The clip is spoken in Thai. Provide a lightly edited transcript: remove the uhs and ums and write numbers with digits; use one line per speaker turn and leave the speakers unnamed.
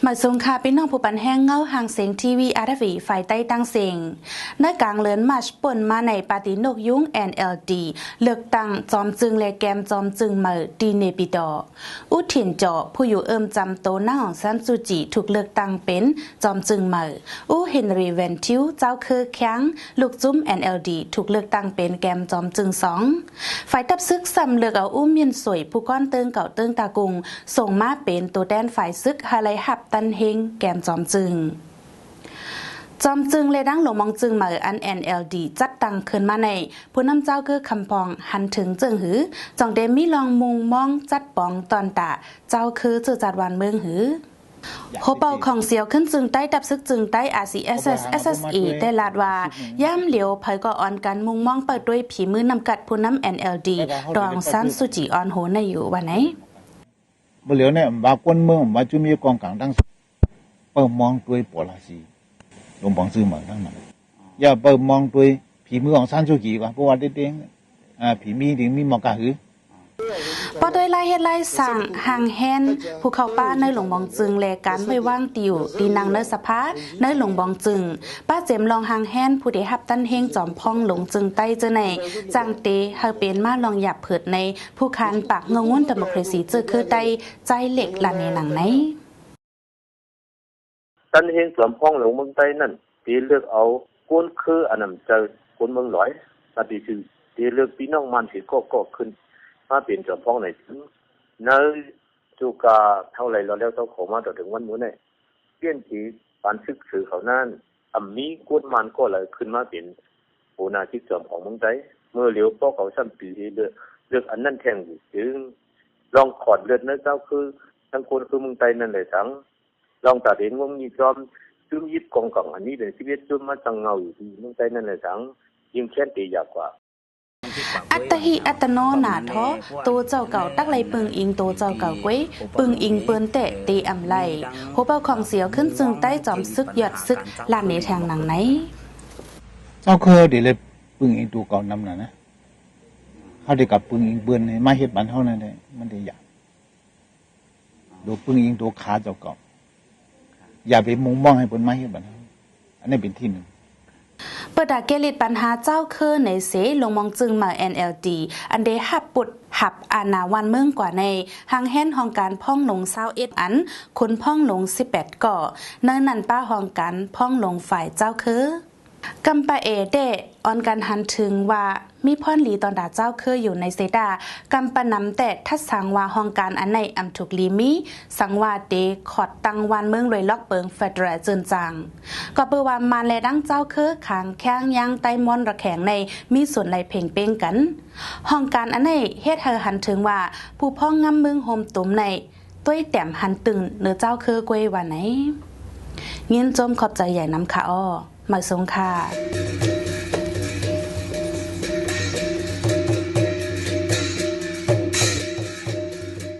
มาสงคาเป็นน้องผู้ปันแห้งเงาห่างเสียงทีวีอาร์ทีฝ่ายใต้ตั้งเสียงในกลางเลือนมาชป่นมาในปาร์ตี้นกยุ้ง NLD เลือกตั้งจอมจึงและแกมจอมจึงเหมอดีเนปิดออุทินเจาะผู้อยู่จำโตหน้าของซันซูจิถูกเลือกตั้งเป็นจอมจึงเหมอเฮนรีเวนทิวเจ้าคือแข้งลูกจุ้ม NLD ถูกเลือกตั้งเป็นแกมจอมจึงสองฝ่ายตับซึกซ้ำเลือกเอาเมียนสวยผู้ก้อนเติงเก่าเติงตากุงส่งมาเป็นตัวแดนฝ่ายซึกฮาไลหับตันเฮงแกมจอมจึงเลยดังหลวงมองจึงเหมืออัน NLD จัดตั้งขึ้นมาในผู้นำเจ้าคือคำปองหันถึงจึงหือจองเดมีลองมุงมองจัดปองตอนตาเจ้าคือจือจัดวันเมืองหือโฮเป่าของเสียวขึ้นจึงใต้ดับซึกจึงใต้ RCSS SSE ได้ลาดว่าย่ำเหลียวเผยก่ออ่อนกันมุงมองเปิดด้วยผีมือนำกัดผู้นำ NLD รองซันสุจิออนโหในอยู่วันไหน
เหลียวเนี่ยบางคนเมืองมาจุมีกองกลางตั้งเปิดมองด้วยปลาสีลงบังซื้อมาทั้งนั้นอย่าเปิดมองด้วยผีมือของซันสุจิว่าเพราะว่าเด้งผีมีถึงมีมองกะหือ
ปอโดยไล่เฮ็ดไล่สั่งห่างแฮนภูเขาป้าในหลวงบองจึงแลการไว้ว่างติวตีนางเนสภาในหลวงบองจึงป้าเจมลองห่างแฮนผู้ได้รับตั้นเฮงจอมพองหลงจึงใต้เจอในจังเตเฮาเป็นมาลองหยับเผิดในผู้คานปากเงงวนดโมคราซีเจอคือใต้ใจเหล็กลานในหนังไหน
ตั้นเฮงจอมพองหลงเมืองใต้นั่นตีเลือกเอาก้นคืออันนำเจอคนเมืองหลอยตาดีคือตีเลือกพี่น้องมันถือก็ขึ้นมาเปลี่ยนจอมพองในถึงเนื้อจูกาเท่าไรเราแล้วต้องขอมาต่อถึงวันมื้อเนี่ยเปลี่ยนทีปานซึกสื่อเขานั่นมีก้นมันก็เลยขึ้นมาเป็นโหนาที่จอมของเมืองใต้เมื่อเหลียวป้อเขาซ้ำปีเลือกอันนั้นแทงอยู่ถึงลองขอดเลือดเนื้อเจ้าคือทั้งคนคือเมืองใต้นั่นเลยทั้งลองตัดเห็นว่ามีจอมจุ่มยิบกองกองอันนี้เป็นชีวิตจุ่มมาจังเงาอยู่ที่เมืองใต้นั่นเลยทั้งยิ่งแค้นตียากกว่า
อัตหิอัตโนนาท้อตัวเจ้าเก่าตักไหลปึงอิงตัวเจ้าเก่าเว้ยปึงอิงเปิ้นเตะตีอำไลโหเป่าของเสียวขึ้นจึงใต้จอมซึกยอดซึกลานในแทงหนังไหน
เจ้าเคยเดี๋ยวเลยปึงอิงตัวเก่านำนะเขาได้กับปึงอิงเปิ้นให้มาเฮ็ดบ้านเฮานั่นได้มันได้ยากดูปึงอิงตัวขาเจ้าเก่าอย่าไปมุงมองให้เปิ้นมาเฮ็ดบ้านเฮาอันนี้เป็นที่หนึ่ง
เปิดดาเกลิดปัญหาเจ้าคือในเสลงมองจึงมา NLD อันเดหับปุดหับอาณาวันเมืองกว่าในหางแห่นห้องการพ่องหลง21อันคุณพ่องหลง18ก่อเนินนันป้าห้องการพ่องหลงฝ่ายเจ้าคือกำปะเอเดออนการหันถึงว่ามีพ่อนหลีตอนดาเจ้าคืออยู่ในเซดากำปะนำแต่ทัดสังว่าห้องการอันในอำถูกลีมีสังว่าเดขอดตังวันเมืองรวยล็อกเปิงเฟดรัลเจินจางก็เปิดว่ามาแลดังเจ้าคือขางแข้งยางไตมอนระแข็งในมีส่วนไหลเพ่งเป้งกันห้องการอันในเฮ็ดเธอหันถึงว่าผู้พ่องงำเมืองโฮมตุ่มในต้วยแต้มหันตึงเนื้อเจ้าคือกวยว่าไหนเงี้ยจมขอบใจใหญ่น้ำขาอ้อมาสงค่ะ